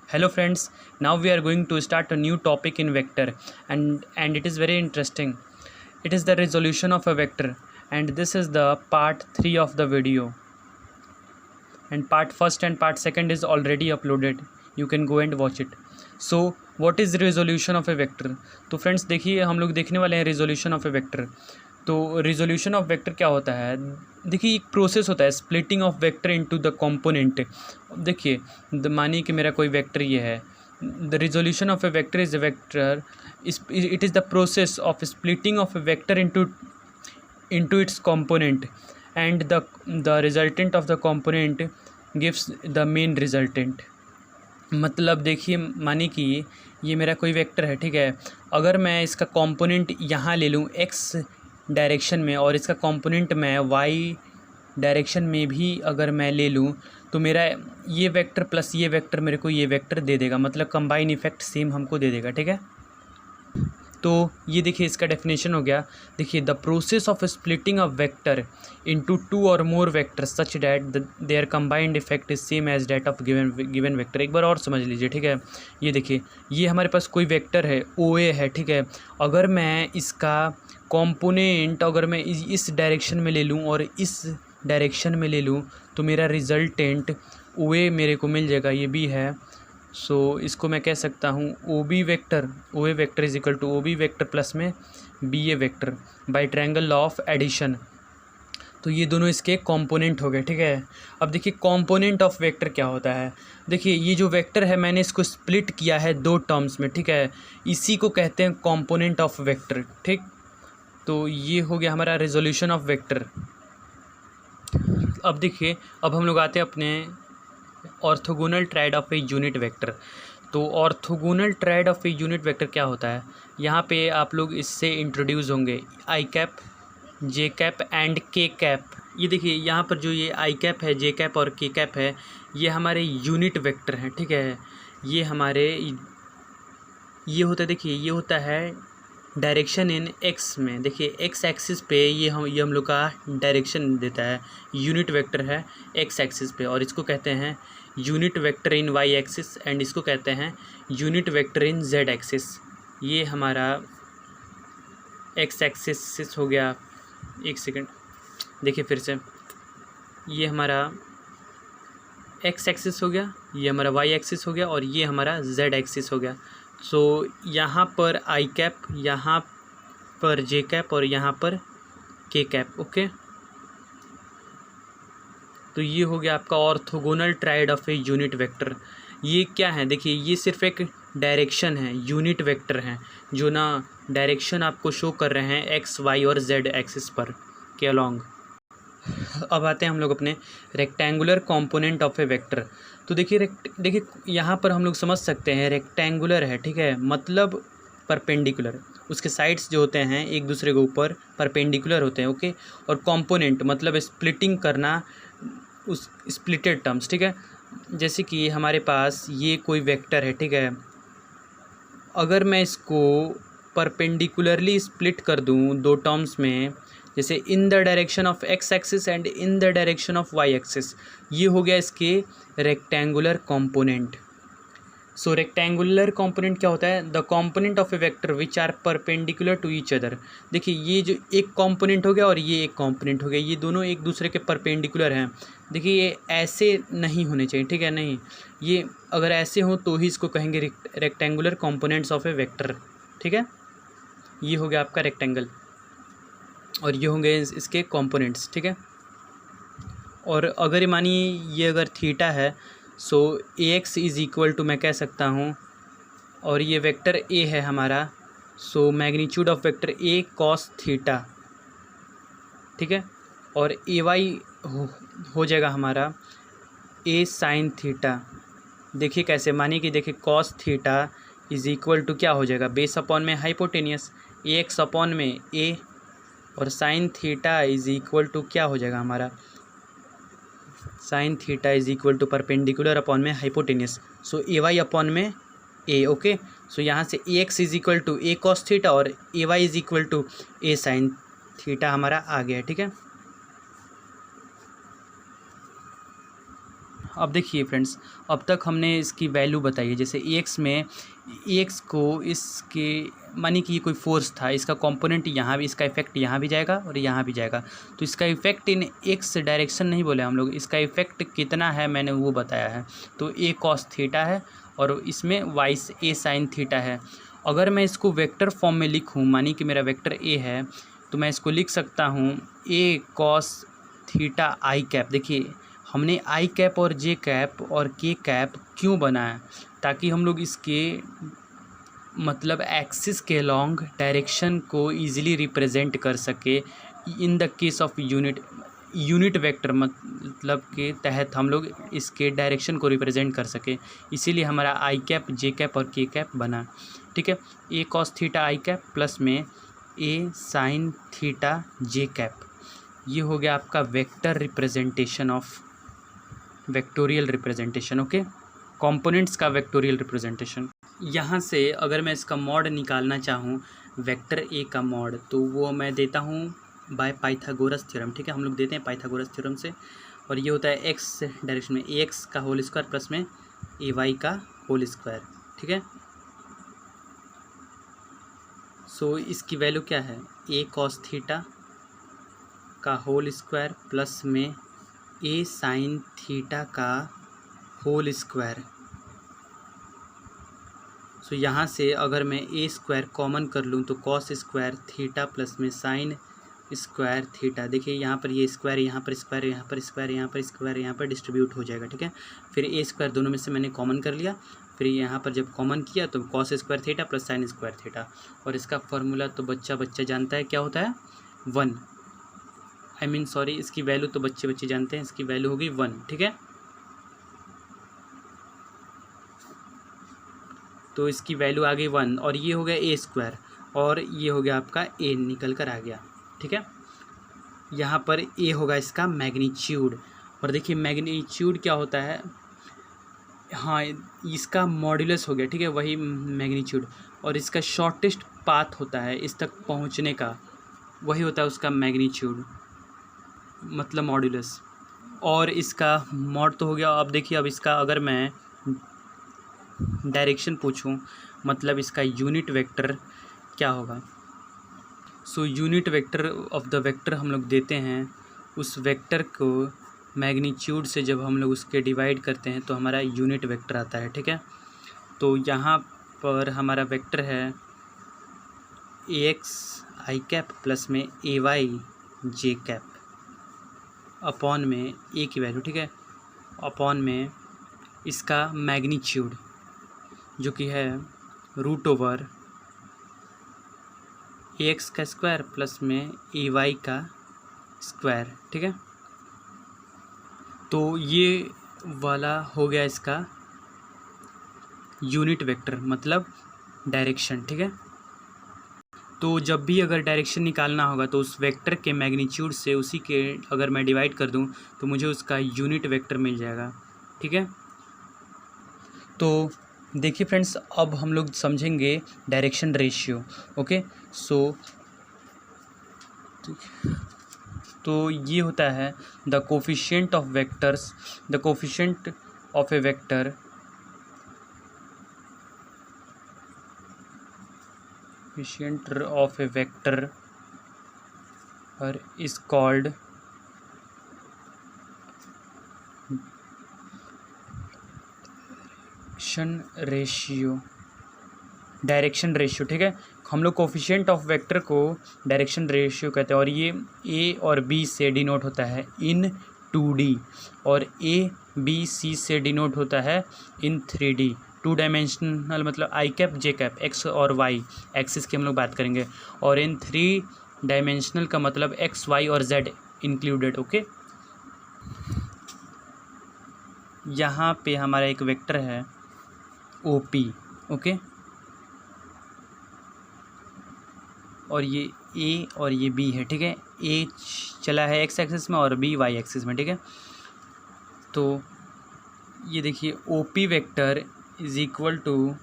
Hello friends, now we are going to start a new topic in vector and it is very interesting. It is the resolution of a vector and this is the part 3 of the video. And part first and part second is already uploaded. You can go and watch it. So what is resolution of a vector? तो friends देखिए हम लोग देखने वाले हैं resolution of a vector. तो resolution of vector क्या होता है? देखिए एक प्रोसेस होता है splitting of vector into the component. देखिए मानिए कि मेरा कोई वेक्टर ये है. The resolution of a vector is a vector it is the process of splitting of a vector into its component and the resultant of the component gives the main resultant. मतलब देखिए मानिए कि ये मेरा कोई vector है, ठीक है. अगर मैं इसका कंपोनेंट यहाँ ले लूँ एक्स डायरेक्शन में और इसका कंपोनेंट मैं वाई डायरेक्शन में भी अगर मैं ले लूँ तो मेरा ये वेक्टर प्लस ये वेक्टर मेरे को ये वेक्टर दे देगा. मतलब कंबाइन इफेक्ट सेम हमको दे देगा, ठीक है. तो ये देखिए इसका डेफिनेशन हो गया. देखिए the process of splitting a vector into two और more vector such that their combined effect is same as that of given vector. एक बार और समझ लीजिए, ठीक है. ये देखिए ये हमारे पास कोई वेक्टर है ओ ए है, ठीक है. अगर मैं इसका कंपोनेंट अगर मैं इस डायरेक्शन में ले लूँ और इस डायरेक्शन में ले लूँ तो मेरा रिजल्टेंट ओ ए मेरे को मिल जाएगा. ये भी है. सो इसको मैं कह सकता हूँ O B vector, O A vector is equal to O B vector plus में B A vector by triangle law of addition. तो ये दोनों इसके कंपोनेंट हो गए, ठीक है. अब देखिए कंपोनेंट ऑफ वेक्टर क्या होता है. देखिए ये जो वेक्टर है मैंने इसको स्प्लिट किया है दो टर्म्स में, ठीक है. इसी को कहते हैं कंपोनेंट ऑफ वेक्टर, ठीक. तो ये हो गया हमारा रेजोल्यूशन ऑफ वेक्टर. अब देखिए अब हम लोग आते हैं अपने orthogonal triad of a unit vector. तो orthogonal triad of a unit vector क्या होता है? यहाँ पे आप लोग इससे इंट्रोड्यूस होंगे आई कैप, जे कैप एंड के कैप. ये देखिए यहाँ पर जो ये आई कैप है, जे कैप और के कैप है, ये हमारे यूनिट वेक्टर हैं, ठीक है. ये हमारे ये होता है, देखिए ये होता है डायरेक्शन इन एक्स में. देखिए एक्स एक्सिस पे ये हम लोग का डायरेक्शन देता है. यूनिट वेक्टर है एक्स एक्सिस पे और इसको कहते हैं unit vector in Y axis and इसको कहते हैं unit vector in Z axis. ये हमारा एक्स एक्सिस हो गया. एक सेकंड देखिए फिर से, ये हमारा एक्स एक्सिस हो गया, ये हमारा वाई एक्सिस हो गया और ये हमारा जेड एक्सिस हो गया. सो यहाँ पर आई कैप, यहाँ पर जे कैप और यहाँ पर के कैप, ओके. तो ये हो गया आपका orthogonal triad of a unit vector. ये क्या है? देखिए ये सिर्फ एक डायरेक्शन है, यूनिट वेक्टर हैं जो ना डायरेक्शन आपको शो कर रहे हैं एक्स वाई और जेड एक्सिस पर के अलॉन्ग. अब आते हैं हम लोग अपने rectangular component of a vector. तो देखिए यहाँ पर हम लोग समझ सकते हैं रेक्टेंगुलर है, ठीक है. मतलब परपेंडिकुलर, उसके साइड्स जो होते हैं एक दूसरे के ऊपर परपेंडिकुलर होते हैं, ओके. और कंपोनेंट मतलब स्प्लिटिंग करना उस स्प्लिटेड टर्म्स, ठीक है. जैसे कि हमारे पास ये कोई वेक्टर है, ठीक है. अगर मैं इसको परपेंडिकुलरली स्प्लिट कर दूँ दो टर्म्स में, जैसे in the direction of X axis and in the direction of Y axis, ये हो गया इसके rectangular component. So rectangular component क्या होता है? The component of a vector which are perpendicular to each other. देखिए ये जो एक कंपोनेंट हो गया और ये एक कंपोनेंट हो गया, ये दोनों एक दूसरे के परपेंडिकुलर हैं. देखिए ये ऐसे नहीं होने चाहिए, ठीक है. नहीं, ये अगर ऐसे हो तो ही इसको कहेंगे rectangular components of a vector, ठीक है. ये हो गया आपका रेक्टेंगल और ये होंगे इसके कंपोनेंट्स, ठीक है. और अगर मानिए ये अगर थीटा है, सो ए एक्स इज़ इक्वल टू मैं कह सकता हूँ, और ये वेक्टर ए है हमारा, so magnitude of vector A cos theta, ठीक है. और ए वाई हो जाएगा हमारा ए साइन थीटा. देखिए कैसे, मानिए कि देखिए cos theta is equal to क्या हो जाएगा? बेस अपॉन में हाइपोटेनियस ए एक्स अपॉन में ए, और sine theta is equal to क्या हो जाएगा हमारा? Sine theta is equal to perpendicular upon में hypotenuse, so A Y upon में ए, ओके. सो यहाँ से A X is equal to A cos theta और A Y is equal to A sine theta हमारा आ गया है, ठीक है. अब देखिए फ्रेंड्स, अब तक हमने इसकी वैल्यू बताई है। जैसे एक्स में एक्स को इसके मानी कि ये कोई फोर्स था, इसका कंपोनेंट यहाँ भी, इसका इफेक्ट यहाँ भी जाएगा और यहाँ भी जाएगा। तो इसका इफेक्ट इन एक्स डायरेक्शन नहीं बोले हम लोग, इसका इफेक्ट कितना है मैंने वो बताया है। तो ए कॉस थीटा है और इसमें वाई ए साइन थीटा है। अगर मैं इसको वेक्टर फॉर्म में लिखूँ, मानी कि मेरा वेक्टर ए है, तो मैं इसको लिख सकता हूँ ए कॉस थीटा आई कैप। देखिए हमने आई कैप और जे कैप और के कैप क्यों बनाया, ताकि हम लोग इसके मतलब एक्सिस के लॉन्ग डायरेक्शन को इजीली रिप्रेजेंट कर सके। In the case of unit vector मतलब के तहत हम लोग इसके डायरेक्शन को रिप्रेजेंट कर सके, इसीलिए हमारा आई कैप जे कैप और के कैप बना। ठीक है, ए कॉस थीटा आई कैप प्लस में ए साइन थीटा जे कैप, ये हो गया आपका vector representation of vectorial representation. Okay, components का वेक्टोरियल रिप्रेजेंटेशन। यहाँ से अगर मैं इसका मॉड निकालना चाहूँ वेक्टर ए का मॉड, तो वो मैं देता हूँ बाय पाइथागोरस थ्योरम। ठीक है, हम लोग देते हैं पाइथागोरस थ्योरम से, और ये होता है एक्स डायरेक्शन में ए एक्स का होल स्क्वायर प्लस में ए वाई का होल स्क्वायर। ठीक है, सो इसकी वैल्यू क्या है, ए कॉस थीटा का होल स्क्वायर प्लस में ए साइन थीटा का होल स्क्वायर। सो यहाँ से अगर मैं ए स्क्वायर कॉमन कर लूँ तो कॉस स्क्वायर थीटा प्लस में साइन स्क्वायर थीटा। देखिए यहाँ पर ये स्क्वायर, यहाँ पर स्क्वायर, यहाँ पर स्क्वायर, यहाँ पर स्क्वायर, यहाँ पर डिस्ट्रीब्यूट हो जाएगा। ठीक है, फिर ए स्क्वायर दोनों में से मैंने कॉमन कर लिया, फिर यहाँ पर जब कॉमन किया तो cos square theta plus sine square theta, और इसका फॉर्मूला तो बच्चा जानता है क्या होता है, 1। सॉरी, इसकी वैल्यू तो बच्चे जानते हैं, इसकी वैल्यू होगी 1। ठीक है, तो इसकी वैल्यू आ गई 1, और ये हो गया ए स्क्वायर, और ये हो गया आपका ए निकल कर आ गया। ठीक है, यहाँ पर ए होगा इसका मैग्नीट्यूड, और देखिए मैग्नीट्यूड क्या होता है, हाँ इसका मॉड्यूलस हो गया। ठीक है, वही मैग्नीट्यूड, और इसका शॉर्टेस्ट पाथ होता है इस तक पहुँचने का, वही होता है उसका मैग्नीट्यूड मतलब मॉड्यूलस। और इसका मॉड तो हो गया। अब देखिए, अब इसका अगर मैं डायरेक्शन पूछूं, मतलब इसका यूनिट वेक्टर क्या होगा। So unit vector of the vector हम लोग देते हैं, उस वेक्टर को मैग्नीट्यूड से जब हम लोग उसके डिवाइड करते हैं तो हमारा यूनिट वेक्टर आता है। ठीक है, तो यहाँ पर हमारा वेक्टर है ए एक्स आई कैप प्लस में ए वाई जे कैप अपॉन में ए की वैल्यू। ठीक है, अपॉन में इसका मैग्नीट्यूड जो कि है रूट ओवर ए एक्स का स्क्वायर प्लस में ए वाई का स्क्वायर। ठीक है, तो ये वाला हो गया इसका यूनिट वेक्टर मतलब डायरेक्शन। ठीक है, तो जब भी अगर डायरेक्शन निकालना होगा तो उस वेक्टर के मैग्नीट्यूड से उसी के अगर मैं डिवाइड कर दूं तो मुझे उसका यूनिट वेक्टर मिल जाएगा। ठीक है, तो देखिए फ्रेंड्स, अब हम लोग समझेंगे डायरेक्शन रेशियो। ओके, सो तो ये होता है the coefficient of vectors, the coefficient of a vector coefficient of a vector is called direction ratio. ठीक है, हम लोग कोफिशिएंट ऑफ वेक्टर को डायरेक्शन रेशियो कहते हैं, और ये ए और बी से डिनोट होता है इन 2D, और ए बी सी से डिनोट होता है इन 3D, 2 डायमेंशनल मतलब आई कैप जे कैप एक्स और वाई एक्सिस की हम लोग बात करेंगे, और इन 3 डायमेंशनल का मतलब एक्स वाई और जेड इंक्लूडेड। ओके, यहाँ पे हमारा एक वेक्टर है ओ पी। ओके, और ये ए और ये बी है। ठीक है, ए चला है एक्स एक्सिस में और बी वाई एक्सिस में। ठीक है, तो ये देखिए O P vector is equal to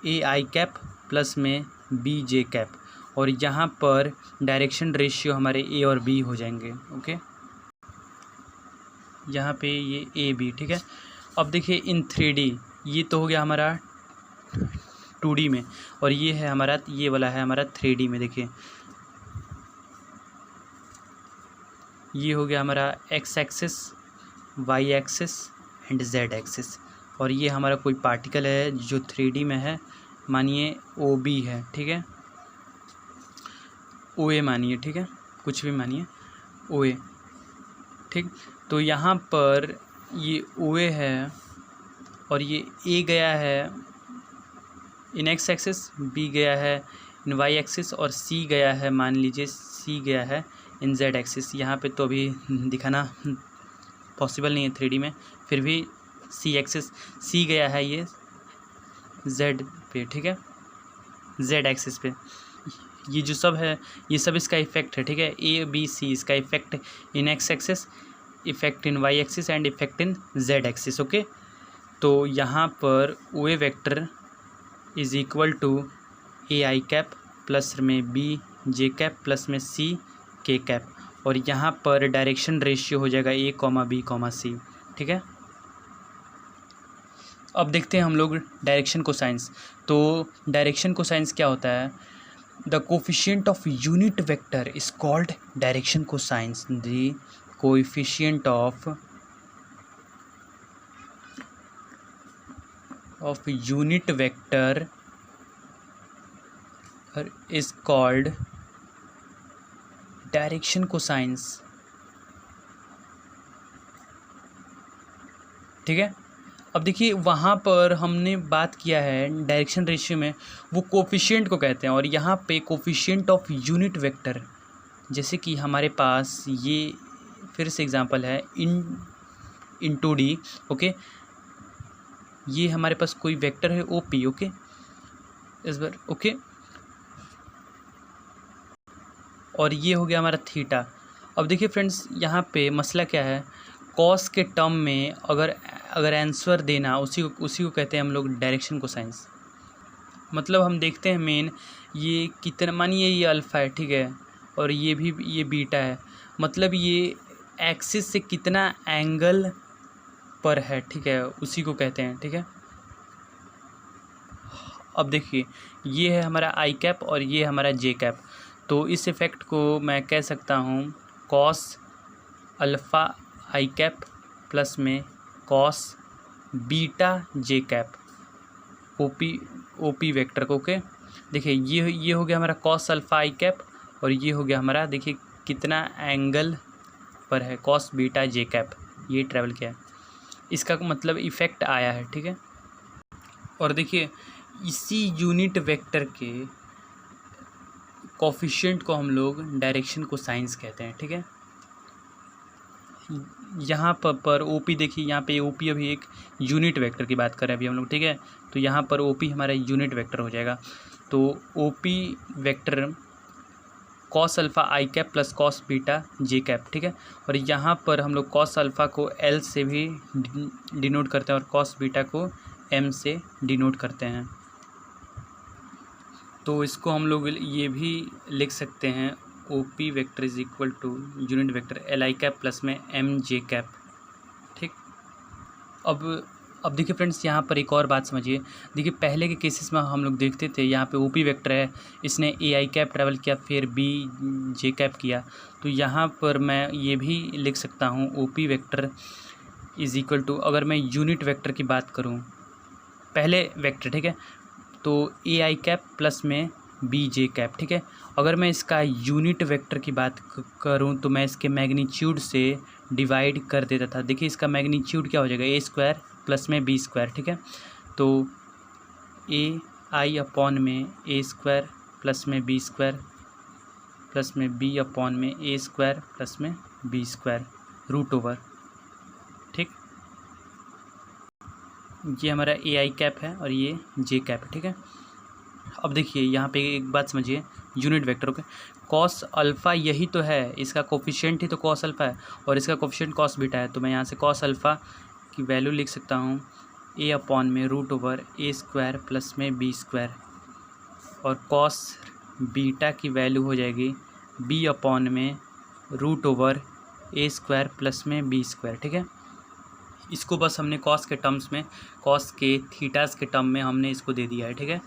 A I cap plus में बी जे कैप, और यहाँ पर डायरेक्शन रेशियो हमारे ए और बी हो जाएंगे। ओके, यहाँ पे ये ए बी। ठीक है, अब देखिए इन 3D, ये तो हो गया हमारा 2D में, और ये है हमारा, ये वाला है हमारा 3D में। देखिए ये हो गया हमारा x axis, y axis and z axis, और ये हमारा कोई पार्टिकल है जो 3D में है, मानिए OB है, ठीक है, OA मानिए, ठीक है, कुछ भी मानिए, OA, ठीक। तो यहाँ पर ये OA है और ये A गया है इन x एक्सिस, B गया है इन y एक्सिस और C गया है, मान लीजिए C गया है इन z एक्सिस। यहाँ पे तो अभी दिखाना पॉसिबल नहीं है 3D में, फिर भी C एक्सिस, C गया है ये Z पे, ठीक है, Z एक्सिस पे। ये जो सब है ये सब इसका इफेक्ट है, ठीक है, ABC इसका effect in x axis, effect in y axis and effect in z axis. Okay, तो यहाँ पर OA vector is equal to AI cap plus में BJ कैप प्लस में CK कैप, और यहाँ पर डायरेक्शन रेशियो हो जाएगा A, B, C, ठीक है। अब देखते हैं हम लोग डायरेक्शन कोसाइंस। तो डायरेक्शन कोसाइंस क्या होता है? The coefficient of unit vector is called direction cosines. The coefficient of unit vector is called direction cosines, ठीक है। अब देखिए वहाँ पर हमने बात किया है डायरेक्शन रेशियो में, वो कोफिशिएंट को कहते हैं, और यहाँ पे कोफिशिएंट ऑफ यूनिट वेक्टर, जैसे कि हमारे पास ये फिर से एग्जांपल है इन 2D। ओके, ये हमारे पास कोई वेक्टर है OP, ओके, इस बार ओके, और ये हो गया हमारा थीटा। अब देखिए फ्रेंड्स यहाँ पे मसला क्या है, कॉस के टर्म में अगर आंसर देना, उसी को कहते हैं हम लोग डायरेक्शन कोसाइंस। मतलब हम देखते हैं मेन ये कितना, मानिए ये अल्फ़ा है, ठीक है, और ये बीटा है, मतलब ये एक्सिस से कितना एंगल पर है, ठीक है, उसी को कहते हैं, ठीक है। अब देखिए ये है हमारा I कैप और ये हमारा J कैप, तो इस इफ़ेक्ट को मैं कह सकता हूँ cos alpha I cap plus में cos beta J cap OP vector को। ओके, देखिए ये हो गया हमारा कॉस अल्फ़ा I कैप, और ये हो गया हमारा, देखिए कितना एंगल पर है, कॉस बीटा J कैप, ये ट्रैवल किया है, इसका मतलब इफ़ेक्ट आया है, ठीक है। और देखिए इसी यूनिट वेक्टर के कोफिशिएंट को हम लोग डायरेक्शन कोसाइंस कहते हैं, ठीक है। यहाँ पर OP, देखिए यहाँ पे OP अभी एक यूनिट वेक्टर की बात कर रहे हैं अभी हम लोग, ठीक है, तो यहाँ पर OP हमारा यूनिट वेक्टर हो जाएगा। तो OP vector cos alpha I cap plus cos beta J cap, ठीक है, और यहाँ पर हम लोग कॉस अल्फ़ा को L से भी डिनोट करते हैं और कॉस बीटा को M से डिनोट करते हैं। तो इसको हम लोग ये भी लिख सकते हैं OP vector is equal to unit vector LI cap plus में MJ कैप, ठीक। अब देखिए फ्रेंड्स यहाँ पर एक और बात समझिए। देखिए पहले के केसेस में हम लोग देखते थे यहाँ पे OP वेक्टर है, इसने AI कैप ट्रैवल किया, फिर BJ कैप किया, तो यहाँ पर मैं ये भी लिख सकता हूँ OP vector is equal to, अगर मैं यूनिट वेक्टर की बात करूँ, पहले वेक्टर, ठीक है, तो AI कैप प्लस में BJ कैप, ठीक है। अगर मैं इसका यूनिट वेक्टर की बात करूं तो मैं इसके मैग्नीट्यूड से डिवाइड कर देता था। देखिए इसका मैग्नीट्यूड क्या हो जाएगा, A स्क्वायर प्लस में B स्क्वायर, ठीक है, तो AI अपॉन में A स्क्वायर प्लस में B स्क्वायर प्लस में B अपॉन में A स्क्वायर प्लस में B स्क्वायर रूट ओवर, ठीक। ये हमारा AI कैप है और ये J कैप है, ठीक है। अब देखिए यहाँ पे एक बात समझिए, यूनिट वेक्टर के कॉस अल्फ़ा यही तो है, इसका कोफिशिएंट ही तो कॉस अल्फ़ा है और इसका कोफिशिएंट कॉस बीटा है, तो मैं यहाँ से कॉस अल्फ़ा की वैल्यू लिख सकता हूँ A अपॉन में root over A square plus में B स्क्वायर, और कॉस बीटा की वैल्यू हो जाएगी B अपॉन में root over A square plus में B स्क्वायर, ठीक है। इसको बस हमने कॉस के टर्म्स में, कॉस के थीटास के टर्म में हमने इसको दे दिया है, ठीक है।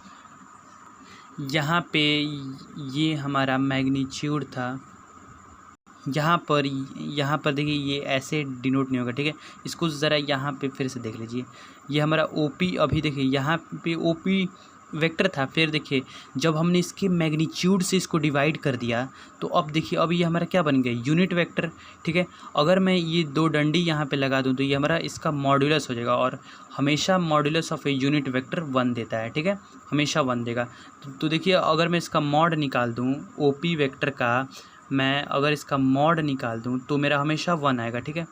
यहाँ पे ये हमारा मैग्नीट्यूड था, यहाँ पर देखिए ये ऐसे डिनोट नहीं होगा, ठीक है। इसको ज़रा यहाँ पे फिर से देख लीजिए, ये हमारा ओपी, अभी देखिए यहाँ पे ओपी वेक्टर था, फिर देखिए जब हमने इसके मैग्नीट्यूड से इसको डिवाइड कर दिया तो अब देखिए अब ये हमारा क्या बन गया, यूनिट वेक्टर, ठीक है। अगर मैं ये दो डंडी यहाँ पे लगा दूँ तो ये हमारा इसका मॉड्यूलस हो जाएगा, और हमेशा modulus of a unit vector 1 देता है, ठीक है, हमेशा 1 देगा। तो देखिए अगर मैं इसका मॉड निकाल दूँ ओपी वेक्टर का, मैं अगर इसका मॉड निकाल दूँ तो मेरा हमेशा 1 आएगा, ठीक है।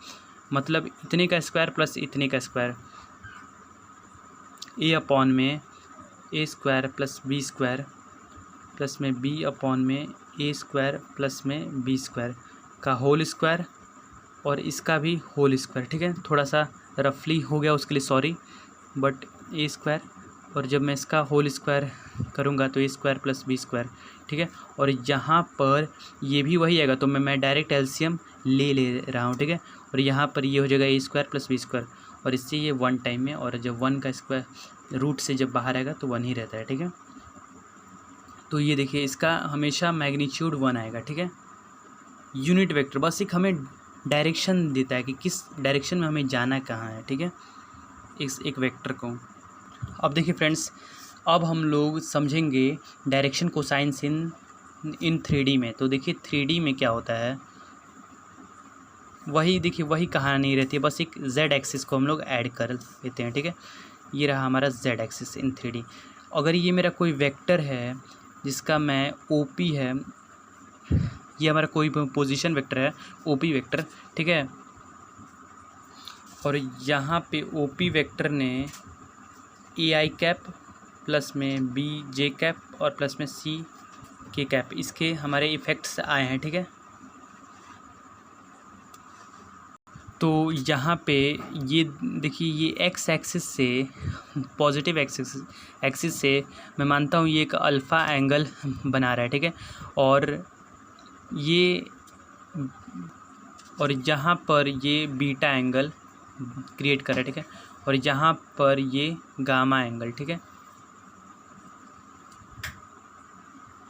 मतलब इतने का स्क्वायर प्लस इतने का स्क्वायर, ए अपॉन में A square plus B square plus में बी अपॉन में ए स्क्वायर प्लस में बी स्क्वायर का होल स्क्वायर, और इसका भी होल स्क्वायर, ठीक है। थोड़ा सा रफली हो गया उसके लिए सॉरी, बट ए स्क्वायर, और जब मैं इसका होल स्क्वायर करूँगा तो ए स्क्वायर प्लस बी स्क्वायर, ठीक है। और यहाँ पर ये भी वही आएगा, तो मैं डायरेक्ट एलसीएम ले रहा हूँ, ठीक है। और यहाँ पर ये हो जाएगा A square plus B square, और इससे ये 1 टाइम में, और जब 1 का स्क्वायर रूट से जब बाहर आएगा तो 1 ही रहता है, ठीक है। तो ये देखिए इसका हमेशा मैग्नीट्यूड 1 आएगा, ठीक है। यूनिट वेक्टर बस एक हमें डायरेक्शन देता है कि किस डायरेक्शन में हमें जाना कहाँ है, ठीक है, एक वेक्टर को। अब देखिए फ्रेंड्स, अब हम लोग समझेंगे डायरेक्शन कोसाइंस इन 3D में। तो देखिए 3D में क्या होता है, वही देखिए वही कहानी रहती है, बस एक z एक्सिस को हम लोग ऐड कर लेते हैं, ठीक है। ये रहा हमारा z एक्सिस इन 3D। अगर ये मेरा कोई वेक्टर है जिसका मैं OP है, ये हमारा कोई पोजीशन वेक्टर है OP वेक्टर, ठीक है। और यहाँ पे OP वेक्टर ने AI कैप प्लस में BJ कैप और प्लस में CK कैप, इसके हमारे इफ़ेक्ट्स आए हैं, ठीक है। तो यहाँ पे ये देखिए ये एक्स एक्सिस से, पॉजिटिव एक्सिस से मैं मानता हूँ ये एक अल्फ़ा एंगल बना रहा है, ठीक है। और यहाँ पर ये बीटा एंगल क्रिएट कर रहा है, ठीक है। और यहाँ पर ये गामा एंगल, ठीक है।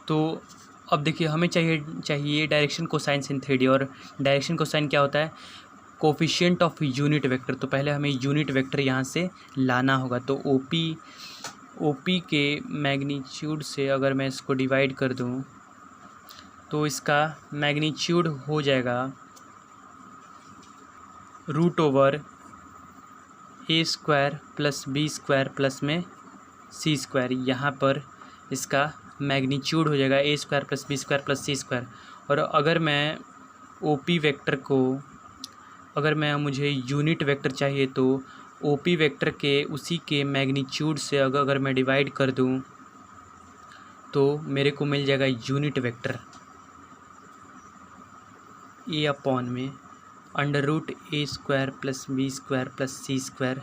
तो अब देखिए हमें चाहिए डायरेक्शन कोसाइंस इन 3D। और डायरेक्शन कोसाइन क्या होता है, कोफिशिएंट ऑफ यूनिट वेक्टर। तो पहले हमें यूनिट वेक्टर यहाँ से लाना होगा। तो ओपी के मैग्नीट्यूड से अगर मैं इसको डिवाइड कर दूँ तो इसका मैग्नीट्यूड हो जाएगा root over A square plus B square plus में सी स्क्वायर। यहाँ पर इसका मैग्नीट्यूड हो जाएगा A square plus B square plus C square. और अगर मैं ओपी वेक्टर को, अगर मुझे यूनिट वेक्टर चाहिए तो ओपी वेक्टर के उसी के मैग्नीट्यूड से अगर मैं डिवाइड कर दूं तो मेरे को मिल जाएगा यूनिट वेक्टर ए अपॉन में under root A square plus B square plus C square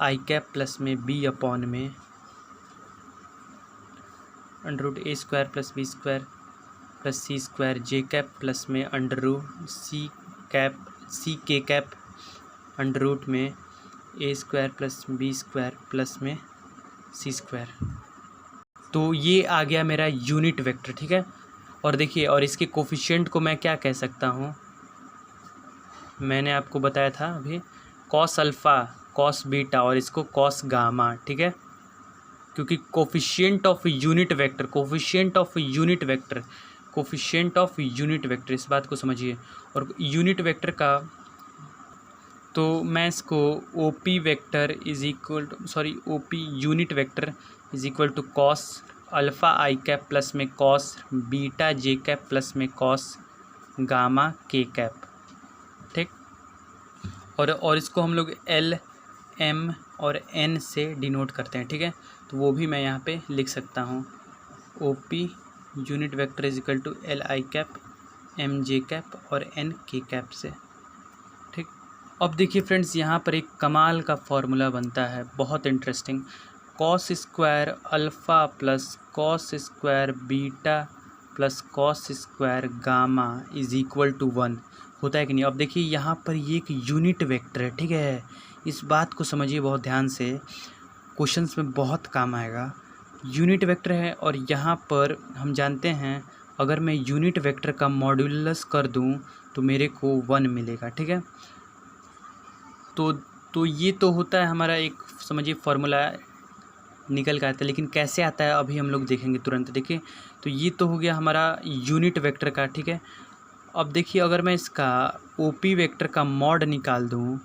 I cap plus में बी अपॉन में under root A square plus B square plus C square J cap plus में under root C K cap under root में A square plus B square plus में C square. तो ये आ गया मेरा unit vector, ठीक है। और देखिए, और इसके कोफिशिएंट को मैं क्या कह सकता हूँ, मैंने आपको बताया था अभी, कॉस अल्फ़ा कॉस बीटा और इसको कॉस गामा, ठीक है। क्योंकि coefficient of unit vector, coefficient of unit vector, coefficient of unit vector, इस बात को समझिए। और यूनिट वेक्टर का तो मैं इसको OP vector is equal to OP unit vector is equal to cos alpha I cap plus में cos beta J cap plus में कॉस गामा के कैप, ठीक। और इसको हम लोग एल एम और एन से डिनोट करते हैं, ठीक है। तो वो भी मैं यहाँ पे लिख सकता हूँ, OP unit vector is equal to L I cap M J cap और एन के कैप से, ठीक। अब देखिए फ्रेंड्स, यहाँ पर एक कमाल का फॉर्मूला बनता है, बहुत interesting. Cos square alpha plus cos square beta plus cos square gamma is equal to 1 होता है कि नहीं। अब देखिए यहाँ पर ये एक यूनिट वेक्टर है, ठीक है, इस बात को समझिए बहुत ध्यान से, क्वेश्चंस में बहुत काम आएगा। यूनिट वेक्टर है और यहाँ पर हम जानते हैं अगर मैं यूनिट वेक्टर का मॉड्यूलस कर दूँ तो मेरे को 1 मिलेगा, ठीक है। तो ये तो होता है हमारा एक समझिए फार्मूला निकल के आता है, लेकिन कैसे आता है अभी हम लोग देखेंगे तुरंत। देखिए तो ये तो हो गया हमारा यूनिट वेक्टर का, ठीक है। अब देखिए अगर मैं इसका ओपी वेक्टर का मॉड निकाल दूँ,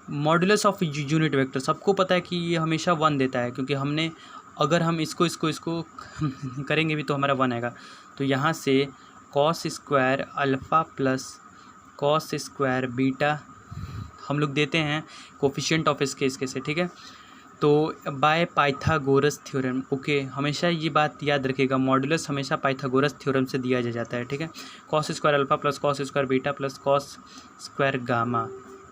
मॉडुलस ऑफ यूनिट वेक्टर, सबको पता है कि ये हमेशा 1 देता है, क्योंकि हमने अगर हम इसको करेंगे भी तो हमारा 1 आएगा। तो यहाँ से cos square alpha plus cos square beta हम लोग देते हैं कोफिशिएंट ऑफ इसके से, ठीक है। तो बाय पाइथागोरस थ्योरम, ओके, हमेशा ये बात याद रखिएगा, मॉडुलस हमेशा पाइथागोरस थ्योरम से दिया जाता है, ठीक है। Cos square alpha plus cos square beta plus cos square gamma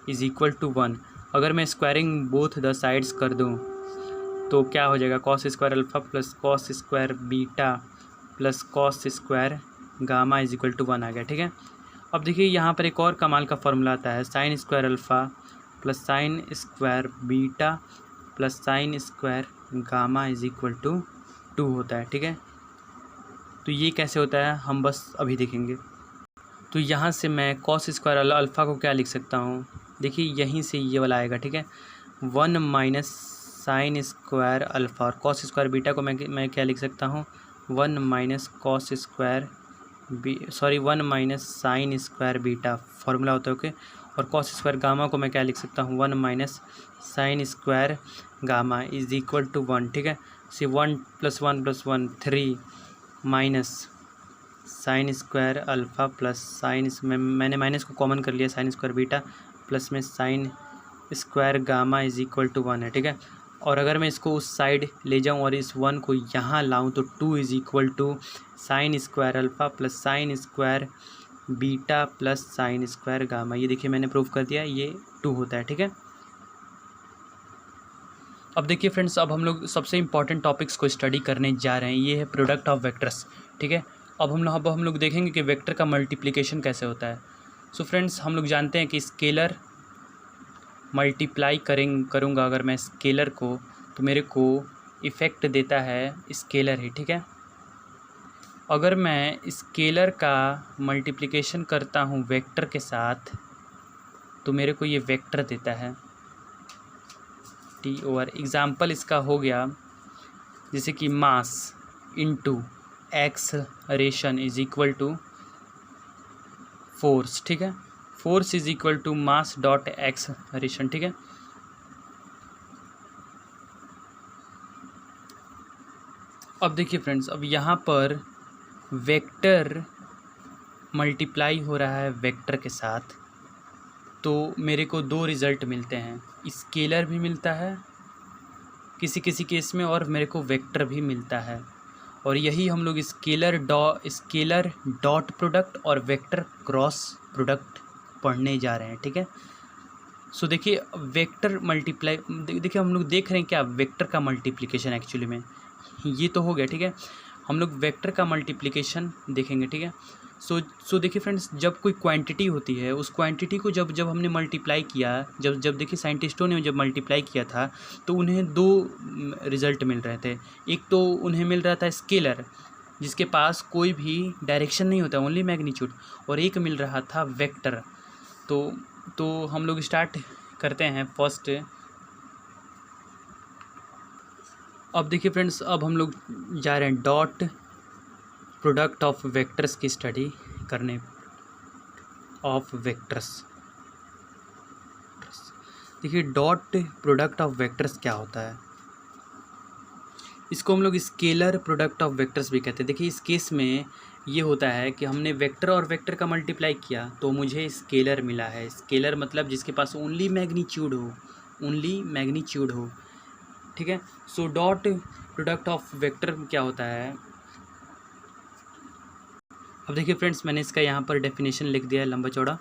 is equal to 1। अगर मैं स्क्वायरिंग बोथ द साइड्स कर दूं तो क्या हो जाएगा, cos square alpha plus cos square beta plus cos square gamma is equal to 1 आ गया, ठीक है। अब देखिए यहाँ पर एक और कमाल का फॉर्मूला आता है, sine square alpha plus sine square beta plus sine square gamma is equal to 2 होता है, ठीक है। तो ये कैसे होता है हम बस अभी देखेंगे। तो यहाँ से मैं कॉस स्क्वायर अल्फ़ा को क्या लिख सकता हूँ, देखिए यहीं से ये वाला आएगा, ठीक है। 1 माइनस साइन स्क्वायर अल्फ़ा, और कॉस स्क्वायर बीटा को मैं क्या लिख सकता हूँ, 1 minus cos square 1 minus sine square beta formula होता है, ओके। और कॉस स्क्वायर गामा को मैं क्या लिख सकता हूँ, 1 minus sine square gamma is equal to 1, ठीक है। See 1 + 1 + 1 3 minus sine square alpha plus sine, मैंने माइनस को कॉमन कर लिया, साइन स्क्वायर बीटा प्लस में sine square gamma is equal to 1 है, ठीक है। और अगर मैं इसको उस साइड ले जाऊं और इस 1 को यहाँ लाऊं तो 2 is equal to sine square alpha plus sine square beta plus sine square gamma. ये देखिए मैंने प्रूव कर दिया, ये 2 होता है, ठीक है। अब देखिए फ्रेंड्स, अब हम लोग सबसे इम्पॉर्टेंट टॉपिक्स को स्टडी करने जा रहे हैं, ये है प्रोडक्ट ऑफ वेक्टर्स, ठीक है। अब हम लोग देखेंगे कि वेक्टर का मल्टीप्लिकेशन कैसे होता है। सो फ्रेंड्स, हम लोग जानते हैं कि स्केलर मल्टीप्लाई करूँगा अगर मैं स्केलर को, तो मेरे को इफ़ेक्ट देता है स्केलर ही, ठीक है। अगर मैं स्केलर का मल्टीप्लिकेशन करता हूँ वेक्टर के साथ तो मेरे को ये वेक्टर देता है टी ओवर। एग्ज़ाम्पल इसका हो गया जैसे कि mass into acceleration is equal to force, ठीक है। Force is equal to mass dot acceleration, ठीक है। अब देखिए फ्रेंड्स, अब यहाँ पर वेक्टर मल्टीप्लाई हो रहा है वेक्टर के साथ, तो मेरे को 2 रिज़ल्ट मिलते हैं, स्केलर भी मिलता है किसी किसी केस में और मेरे को वेक्टर भी मिलता है। और यही हम लोग स्केलर डॉट प्रोडक्ट और वेक्टर क्रॉस प्रोडक्ट पढ़ने जा रहे हैं, ठीक है। सो देखिए वेक्टर मल्टीप्लाई, देखिए हम लोग देख रहे हैं क्या, वेक्टर का मल्टीप्लिकेशन एक्चुअली में ये तो हो गया, ठीक है। हम लोग वेक्टर का मल्टीप्लिकेशन देखेंगे, ठीक है। सो देखिए फ्रेंड्स, जब कोई क्वांटिटी होती है उस क्वांटिटी को जब हमने मल्टीप्लाई किया, जब देखिए साइंटिस्टों ने जब मल्टीप्लाई किया था तो उन्हें 2 रिज़ल्ट मिल रहे थे। एक तो उन्हें मिल रहा था स्केलर जिसके पास कोई भी डायरेक्शन नहीं होता, ओनली मैग्नीट्यूड, और एक मिल रहा था वेक्टर। तो हम लोग स्टार्ट करते हैं फर्स्ट। अब देखिए फ्रेंड्स, अब हम लोग जा रहे हैं डॉट प्रोडक्ट ऑफ वेक्टर्स की स्टडी करने, ऑफ वेक्टर्स। देखिए डॉट प्रोडक्ट ऑफ वेक्टर्स क्या होता है, इसको हम लोग स्केलर प्रोडक्ट ऑफ वेक्टर्स भी कहते हैं। देखिए इस केस में ये होता है कि हमने वेक्टर और वेक्टर का मल्टीप्लाई किया तो मुझे स्केलर मिला है। स्केलर मतलब जिसके पास ओनली मैग्नीट्यूड हो, ठीक है। So dot product of vector क्या होता है, अब देखिए फ्रेंड्स, मैंने इसका यहाँ पर डेफिनेशन लिख दिया है लंबा चौड़ा।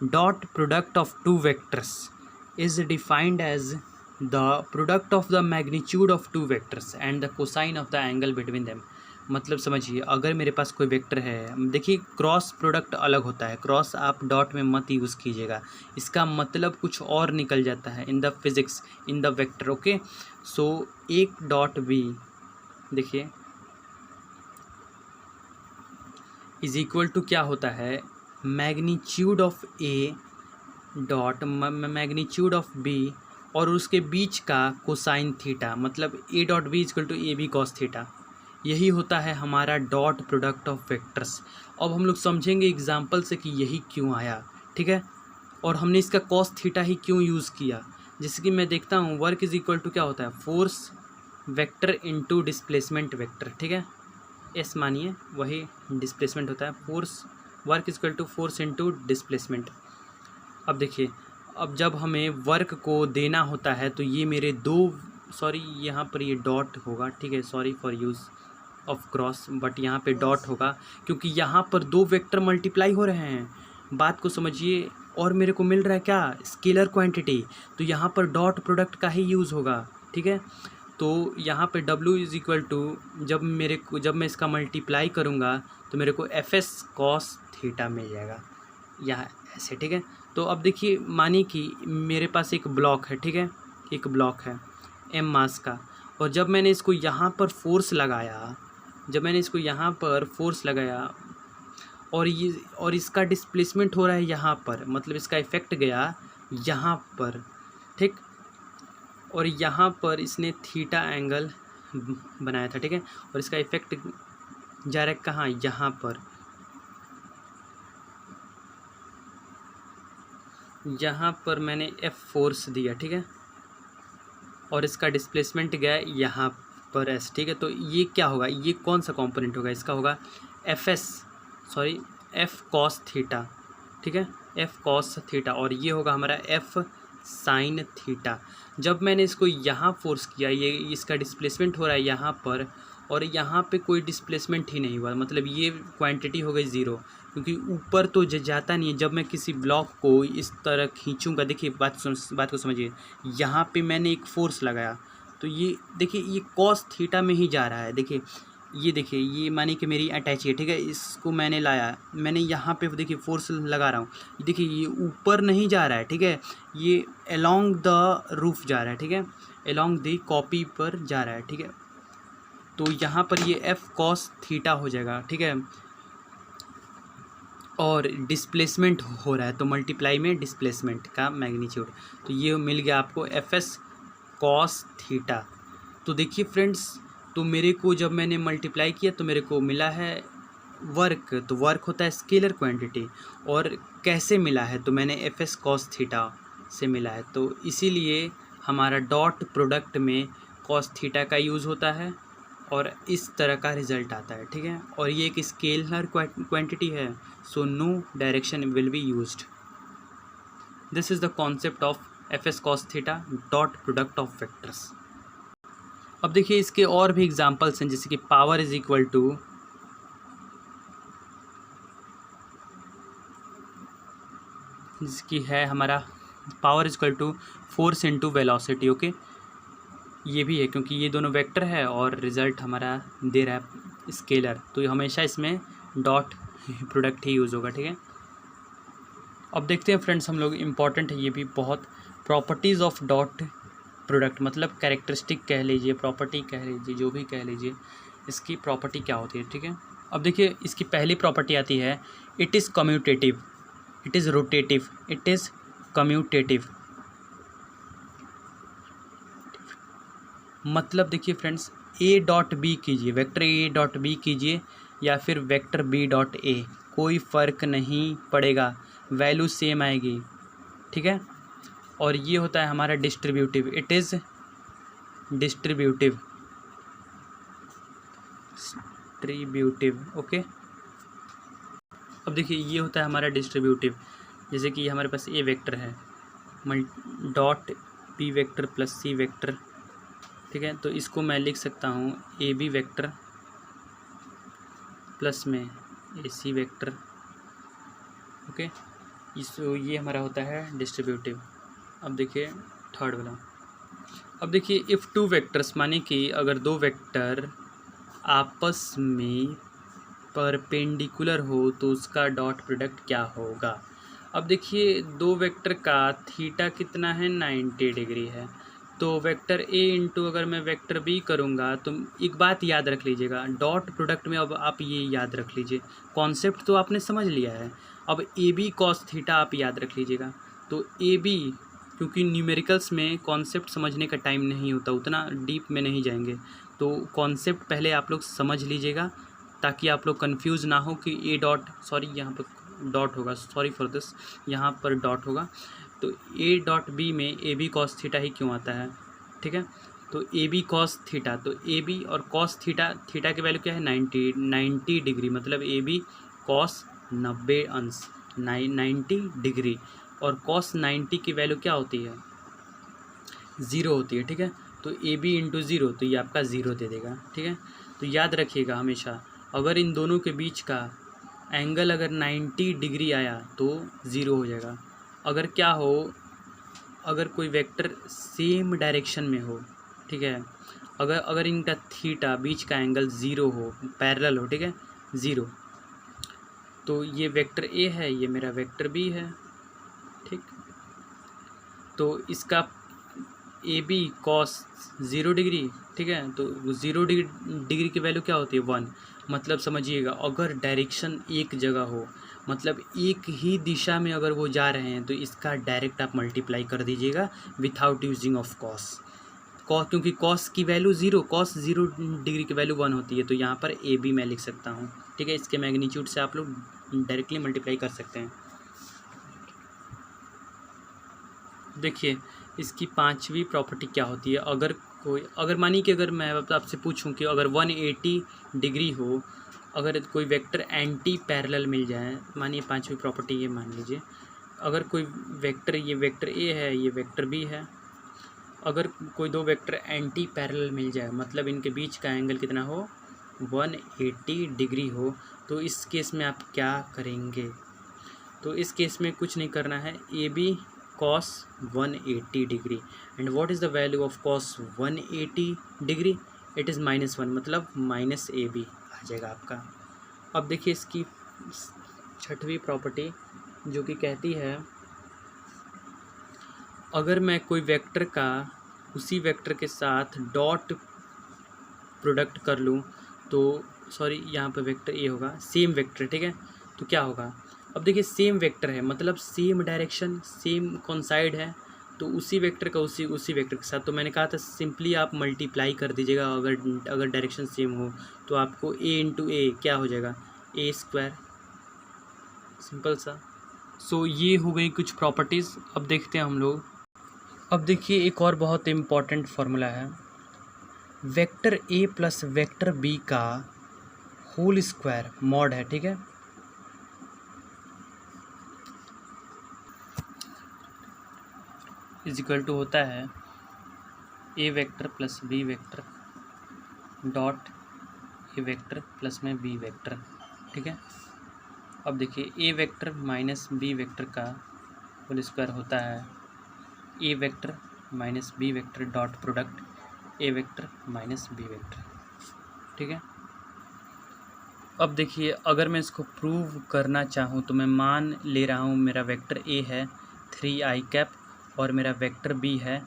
Dot product of 2 vectors is defined as the product of the magnitude of 2 vectors and the cosine of the angle between them. मतलब समझिए, अगर मेरे पास कोई वेक्टर है, देखिए क्रॉस प्रोडक्ट अलग होता है, क्रॉस आप डॉट में मत यूज़ कीजिएगा, इसका मतलब कुछ और निकल जाता है in the physics, in the vector. Okay, so एक डॉट बी देखिए इज इक्वल टू क्या होता है, magnitude of A dot magnitude of B और उसके बीच का कोसाइन थीटा, मतलब A dot B equal to A B cos theta. यही होता है हमारा डॉट प्रोडक्ट ऑफ वेक्टर्स। अब हम लोग समझेंगे एग्जाम्पल से कि यही क्यों आया, ठीक है, और हमने इसका कॉस थीटा ही क्यों यूज़ किया। जैसे कि मैं देखता हूँ वर्क इज इक्वल टू क्या होता है, force vector into displacement vector, ठीक है, एस मानिए वही डिस्प्लेसमेंट होता है, force work is equal to force into displacement. अब देखिए, अब जब हमें वर्क को देना होता है तो ये मेरे सॉरी यहाँ पर ये डॉट होगा, ठीक है, sorry for use of cross, but यहाँ पे डॉट होगा क्योंकि यहाँ पर दो वेक्टर मल्टीप्लाई हो रहे हैं, बात को समझिए, और मेरे को मिल रहा है क्या, स्केलर क्वांटिटी, तो यहाँ पर डॉट प्रोडक्ट का ही यूज़ होगा, ठीक है। तो यहाँ पे W इज़ इक्वल टू जब मैं इसका मल्टीप्लाई करूँगा तो मेरे को एफ एस कॉस थीटा मिल जाएगा, यहाँ ऐसे, ठीक है। तो अब देखिए, मानिए कि मेरे पास एक ब्लॉक है, ठीक है, एक ब्लॉक है m मास का, और जब मैंने इसको यहाँ पर फोर्स लगाया, और इसका डिस्प्लेसमेंट हो रहा है यहाँ पर, मतलब इसका इफेक्ट गया यहाँ पर, ठीक, और यहाँ पर इसने थीटा एंगल बनाया था, ठीक है, और इसका इफेक्ट जा रहा है कहाँ, यहाँ पर मैंने F फोर्स दिया, ठीक है, और इसका डिस्प्लेसमेंट गया यहाँ पर S, ठीक है। तो ये क्या होगा, ये कौन सा कंपोनेंट होगा, इसका होगा F कॉस थीटा, ठीक है, F कॉस थीटा, और ये होगा हमारा F साइन थीटा। जब मैंने इसको यहाँ फोर्स किया, ये इसका डिस्प्लेसमेंट हो रहा है यहाँ पर, और यहाँ पे कोई डिस्प्लेसमेंट ही नहीं हुआ, मतलब ये क्वांटिटी हो गई ज़ीरो, क्योंकि ऊपर तो जाता नहीं है। जब मैं किसी ब्लॉक को इस तरह खींचूंगा, देखिए बात को समझिए, यहाँ पे मैंने एक फोर्स लगाया तो ये देखिए ये कॉस थीटा में ही जा रहा है, देखिए ये मानिए कि मेरी अटैची है, ठीक है, इसको मैंने लाया, मैंने यहाँ पे देखिए फोर्स लगा रहा हूँ, देखिए ये ऊपर नहीं जा रहा है, ठीक है, ये अलोंग द रूफ जा रहा है, ठीक है, अलोंग द कॉपी पर जा रहा है, ठीक है। तो यहाँ पर ये F कॉस थीटा हो जाएगा, ठीक है, और डिस्प्लेसमेंट हो रहा है तो मल्टीप्लाई में डिस्प्लेसमेंट का मैग्नीट्यूड, तो ये मिल गया आपको एफ एस कॉस थीटा। तो देखिए फ्रेंड्स, तो मेरे को जब मैंने मल्टीप्लाई किया तो मेरे को मिला है वर्क, तो वर्क होता है स्केलर क्वांटिटी, और कैसे मिला है, तो मैंने एफ एस कॉस थीटा से मिला है, तो इसीलिए हमारा डॉट प्रोडक्ट में कॉस थीटा का यूज़ होता है और इस तरह का रिज़ल्ट आता है, ठीक है। और ये एक स्केलर क्वांटिटी है, so no direction will be used. This is the concept of F S cos theta dot product of vectors. अब देखिए इसके और भी एग्जांपल्स हैं, जैसे कि पावर इज इक्वल टू जिसकी है हमारा power is equal to force into velocity, okay, ये भी है क्योंकि ये दोनों वेक्टर है और रिज़ल्ट हमारा दे रहा है स्केलर, तो हमेशा इसमें डॉट प्रोडक्ट ही यूज़ होगा, ठीक है। अब देखते हैं फ्रेंड्स, हम लोग इम्पॉर्टेंट है ये भी बहुत, प्रॉपर्टीज़ ऑफ डॉट प्रोडक्ट, मतलब कैरेक्टरिस्टिक कह लीजिए, प्रॉपर्टी कह लीजिए, जो भी कह लीजिए, इसकी प्रॉपर्टी क्या होती है, ठीक है। अब देखिए इसकी पहली प्रॉपर्टी आती है, it is commutative, it is rotative, it is commutative. मतलब देखिए फ्रेंड्स, ए डॉट बी कीजिए, वेक्टर ए डॉट बी कीजिए या फिर वेक्टर बी डॉट ए, कोई फ़र्क नहीं पड़ेगा, वैल्यू सेम आएगी, ठीक है। और ये होता है हमारा distributive, it is distributive, okay. अब देखिए ये होता है हमारा डिस्ट्रीब्यूटिव, जैसे कि हमारे पास ए वेक्टर है, dot B vector plus C vector, ठीक है, तो इसको मैं लिख सकता हूँ ए बी वेक्टर प्लस में ए सी वेक्टर, ओके, ये हमारा होता है डिस्ट्रीब्यूटिव। अब देखिए थर्ड वाला, अब देखिए इफ़ टू वेक्टर्स, माने कि अगर दो वेक्टर आपस में परपेंडिकुलर हो तो उसका डॉट प्रोडक्ट क्या होगा। अब देखिए दो वेक्टर का थीटा कितना है 90 डिग्री है, तो वेक्टर ए इंटू अगर मैं वेक्टर बी करूँगा तो एक बात याद रख लीजिएगा डॉट प्रोडक्ट में। अब आप ये याद रख लीजिए, कॉन्सेप्ट तो आपने समझ लिया है, अब ए बी कॉस थीटा आप याद रख लीजिएगा। तो ए बी, क्योंकि न्यूमेरिकल्स में कॉन्सेप्ट समझने का टाइम नहीं होता, उतना डीप में नहीं जाएंगे, तो कॉन्सेप्ट पहले आप लोग समझ लीजिएगा ताकि आप लोग कंफ्यूज ना हो कि ए डॉट, सॉरी यहाँ पर डॉट होगा, सॉरी फॉर दिस, यहाँ पर डॉट होगा। तो ए डॉट बी में ए बी कॉस थीटा ही क्यों आता है, ठीक है। तो ए बी कॉस थीटा, तो ए बी और कॉस थीटा, थीटा की वैल्यू क्या है 90 डिग्री, मतलब ए बी कॉस 90 अंश 90 डिग्री, और कॉस 90 की वैल्यू क्या होती है 0 होती है, ठीक है। तो ए बी इंटू ज़ीरो, तो ये आपका ज़ीरो दे देगा, ठीक है। तो याद रखिएगा हमेशा अगर इन दोनों के बीच का एंगल अगर 90 डिग्री आया तो ज़ीरो हो जाएगा। अगर क्या हो, अगर कोई वेक्टर सेम डायरेक्शन में हो, ठीक है, अगर इनका थीटा बीच का एंगल ज़ीरो हो, पैरेलल हो, ठीक है, ज़ीरो, तो ये वेक्टर ए है, ये मेरा वेक्टर बी है, ठीक। तो इसका ए बी कॉस 0 डिग्री, ठीक है, तो 0 डिग्री की वैल्यू क्या होती है 1, मतलब समझिएगा अगर डायरेक्शन एक जगह हो, मतलब एक ही दिशा में अगर वो जा रहे हैं तो इसका डायरेक्ट आप मल्टीप्लाई कर दीजिएगा विथआउट यूजिंग ऑफ कॉस, क्योंकि कॉस की वैल्यू 0, कॉस 0 डिग्री की वैल्यू 1 होती है, तो यहाँ पर ए बी मैं लिख सकता हूँ, ठीक है। इसके मैग्नीट्यूड से आप लोग डायरेक्टली मल्टीप्लाई कर सकते हैं। देखिए इसकी पांचवी प्रॉपर्टी क्या होती है, अगर मानिए कि अगर मैं आपसे पूछूं कि अगर 180 डिग्री हो, अगर कोई वेक्टर एंटी पैरेलल मिल जाए, मानिए पांचवी प्रॉपर्टी ये मान लीजिए, अगर कोई वेक्टर, ये वेक्टर ए है, ये वेक्टर बी है, अगर कोई दो वेक्टर एंटी पैरेलल मिल जाए, मतलब इनके बीच का एंगल कितना हो 180 डिग्री हो, तो इस केस में आप क्या करेंगे। तो इस केस में कुछ नहीं करना है, A B cos 180 degree, and what is the value of cos 180 degree, it is -1, मतलब माइनस ए बी आ जाएगा आपका। अब देखिए इसकी छठवीं प्रॉपर्टी जो कि कहती है अगर मैं कोई वेक्टर का उसी वेक्टर के साथ डॉट प्रोडक्ट कर लूँ, तो सॉरी यहाँ पे वेक्टर ए होगा, सेम वेक्टर, ठीक है, तो क्या होगा। अब देखिए सेम वेक्टर है, मतलब सेम डायरेक्शन, सेम कौन साइड है, तो उसी वेक्टर का उसी वेक्टर के साथ, तो मैंने कहा था सिंपली आप मल्टीप्लाई कर दीजिएगा, अगर डायरेक्शन सेम हो तो आपको ए इंटू ए क्या हो जाएगा ए स्क्वायर, सिंपल सा। सो ये हो गई कुछ प्रॉपर्टीज़। अब देखते हैं हम लोग, अब देखिए एक और बहुत इम्पॉर्टेंट फार्मूला है, vector A plus vector B का होल स्क्वायर मॉड है, ठीक है। इज इक्वल टू होता है A vector plus B vector dot A vector plus में बी वेक्टर, ठीक है। अब देखिए A vector minus B vector का होल स्क्वायर होता है A vector minus B vector dot product A vector minus B vector, ठीक है। अब देखिए अगर मैं इसको प्रूव करना चाहूँ तो मैं मान ले रहा हूँ मेरा वेक्टर ए है 3i कैप और मेरा वेक्टर बी है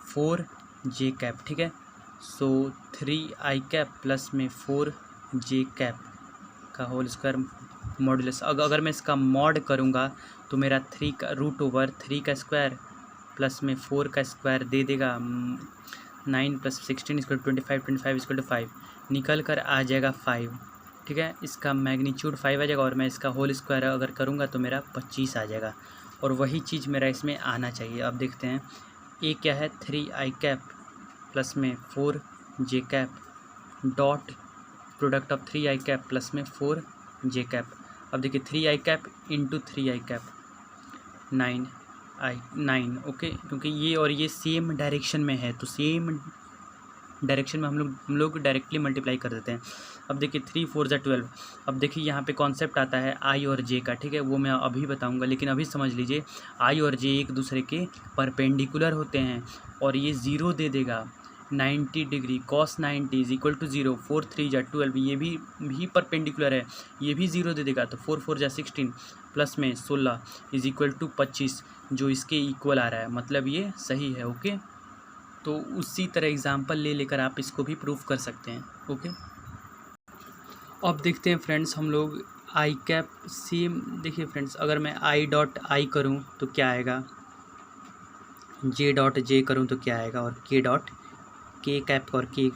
4j कैप, ठीक है। सो 3i कैप प्लस में 4j कैप का होल स्क्वायर मॉडुलस, अगर मैं इसका मॉड करूँगा तो मेरा 3 का रूट ओवर 3 का स्क्वायर प्लस में 4 का स्क्वायर दे देगा 9 + 16 = 25, 25 = 5, निकल कर आ जाएगा 5, ठीक है। इसका मैग्नीट्यूड 5 आ जाएगा और मैं इसका होल स्क्वायर अगर करूँगा तो मेरा 25 आ जाएगा, और वही चीज़ मेरा इसमें आना चाहिए। अब देखते हैं ए क्या है 3i कैप प्लस में 4j cap dot product of 3i cap plus में 4j कैप। अब देखिए 3i cap into 3i cap 9 okay, क्योंकि ये और ये सेम डायरेक्शन में है तो सेम डायरेक्शन में हम लोग डायरेक्टली मल्टीप्लाई कर देते हैं। अब देखिए 3 × 4 = 12। अब देखिए यहाँ पे कॉन्सेप्ट आता है आई और जे का, ठीक है, वो मैं अभी बताऊँगा, लेकिन अभी समझ लीजिए आई और जे एक दूसरे के परपेंडिकुलर होते हैं और ये 0 दे देगा, 90 degree cos 90 is equal to 0, 4 3 जा 12, ये भी परपेंडिकुलर है, ये भी 0 दे देगा, तो 4 4 जा 16 प्लस में 16 इज इक्वल टू 25, जो इसके इक्वल आ रहा है, मतलब ये सही है। ओके, तो उसी तरह एग्जाम्पल लेकर आप इसको भी प्रूफ कर सकते हैं। ओके, अब देखते हैं फ्रेंड्स हम लोग आई कैप सेम। देखिए फ्रेंड्स, अगर मैं आई डॉट आई करूँ तो क्या आएगा, जे डॉट जे करूँ तो क्या आएगा, और के डॉट के कैप और के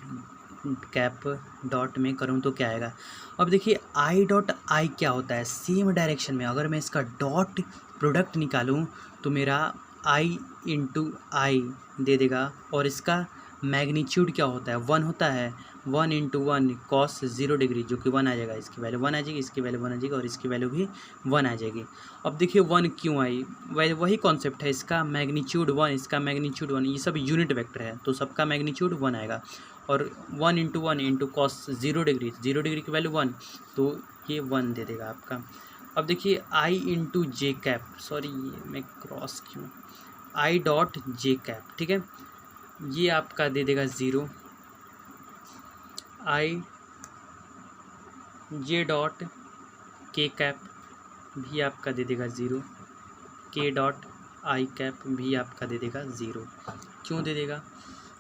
कैप डॉट में करूँ तो क्या आएगा। अब देखिए आई डॉट आई क्या होता है, सेम डायरेक्शन में अगर मैं इसका डॉट प्रोडक्ट निकालूँ तो मेरा आई इंटू आई दे देगा, और इसका मैग्नीट्यूड क्या होता है, 1 होता है, 1 इंटू 1 कॉस 0 डिग्री, जो कि 1 आ जाएगा, इसकी वैल्यू 1 आ जाएगी, इसकी वैल्यू 1 आ जाएगी, और इसकी वैल्यू भी 1 आ जाएगी। अब देखिए 1 क्यों आई, वही कॉन्सेप्ट है, इसका मैग्नीट्यूड 1, इसका मैग्नीट्यूड 1, ये सब यूनिट वेक्टर है तो सबका मैग्नीट्यूड 1 आएगा, और 1 into 1 into cos 0 degree, 0 degree की वैल्यू 1, तो ये 1 दे देगा आपका। अब देखिए आई इंटू जे कैप, सॉरी ये मैं क्रॉस क्यों, आई डॉट जे कैप, ठीक है, ये आपका दे देगा 0, आई जे डॉट के कैप भी आपका दे देगा 0, के डॉट आई कैप भी आपका दे देगा 0। क्यों दे देगा,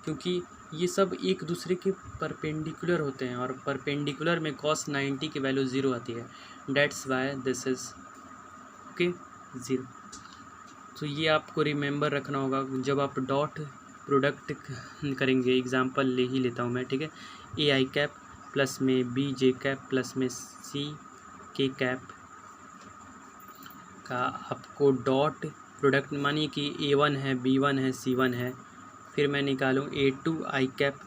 क्योंकि ये सब एक दूसरे के परपेंडिकुलर होते हैं, और परपेंडिकुलर में cos 90 की वैल्यू 0 आती है, that's why this is okay 0। तो ये आपको रिमेंबर रखना होगा जब आप डॉट प्रोडक्ट करेंगे। एग्जांपल ले ही लेता हूँ मैं, ठीक है, ए आई कैप प्लस में बी जे कैप प्लस में सी के कैप का आपको डॉट प्रोडक्ट, मानिए कि A1 है, B1 है, C1 है, फिर मैं निकालूँ A2 आई कैप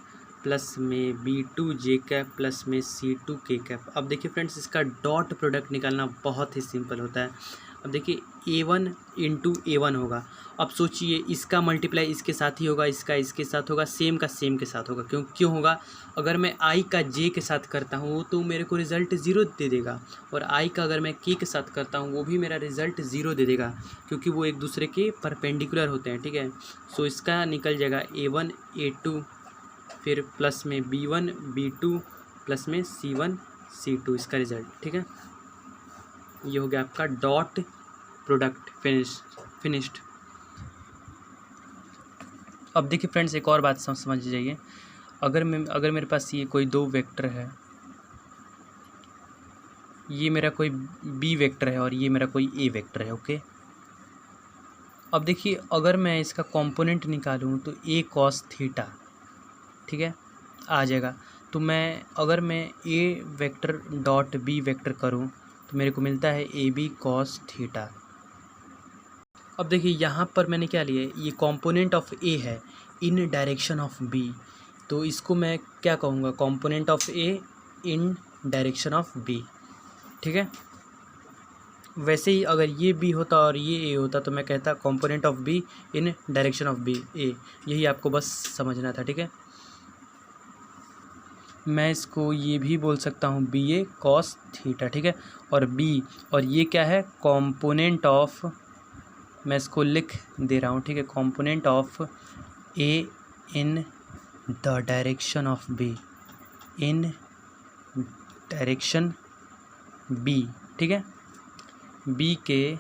प्लस में B2 जे कैप प्लस में C2 के कैप। अब देखिए फ्रेंड्स, इसका डॉट प्रोडक्ट निकालना बहुत ही सिंपल होता है। अब देखिए A1 इंटू A1 होगा, अब सोचिए इसका मल्टीप्लाई इसके साथ ही होगा, इसका इसके साथ होगा, सेम का सेम के साथ होगा। क्यों होगा, अगर मैं I का J के साथ करता हूँ तो मेरे को रिज़ल्ट 0 दे देगा, और I का अगर मैं K के साथ करता हूँ वो भी मेरा रिज़ल्ट 0 दे देगा, क्योंकि वो एक दूसरे के परपेंडिकुलर होते हैं, ठीक है। सो इसका निकल जाएगा A1 A2 फिर प्लस में B1 B2 प्लस में C1 C2 इसका रिज़ल्ट, ठीक है। ये हो गया आपका डॉट प्रोडक्ट फिनिश्ड। अब देखिए फ्रेंड्स, एक और बात समझ जाइए, अगर मेरे पास ये कोई 2 वेक्टर है, ये मेरा कोई बी वेक्टर है और ये मेरा कोई ए वेक्टर है, ओके। अब देखिए अगर मैं इसका कंपोनेंट निकालूं तो ए कॉस थीटा, ठीक है, आ जाएगा। तो अगर मैं ए वेक्टर डॉट बी वेक्टर करूं तो मेरे को मिलता है ए बी कॉस थीटा। अब देखिए यहाँ पर मैंने क्या लिया, ये कंपोनेंट ऑफ ए है इन डायरेक्शन ऑफ बी, तो इसको मैं क्या कहूँगा, component of A in direction of B, ठीक है। वैसे ही अगर ये बी होता और ये ए होता तो मैं कहता component of B in direction of B A, यही आपको बस समझना था, ठीक है। मैं इसको ये भी बोल सकता हूँ बी ए कॉस थीटा, ठीक है, और बी, और ये क्या है, कंपोनेंट ऑफ, मैं इसको लिख दे रहा हूँ, ठीक है, component of A in the direction of B, in direction B, ठीक है, बी के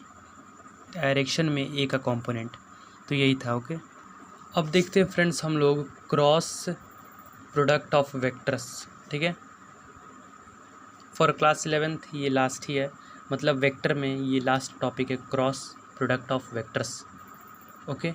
डायरेक्शन में ए का कंपोनेंट, तो यही था, ओके। अब देखते हैं फ्रेंड्स हम लोग क्रॉस प्रोडक्ट ऑफ वेक्टर्स, ठीक है, फॉर क्लास 11th ये लास्ट ही है, मतलब वेक्टर में ये लास्ट टॉपिक है, cross product of vectors, okay.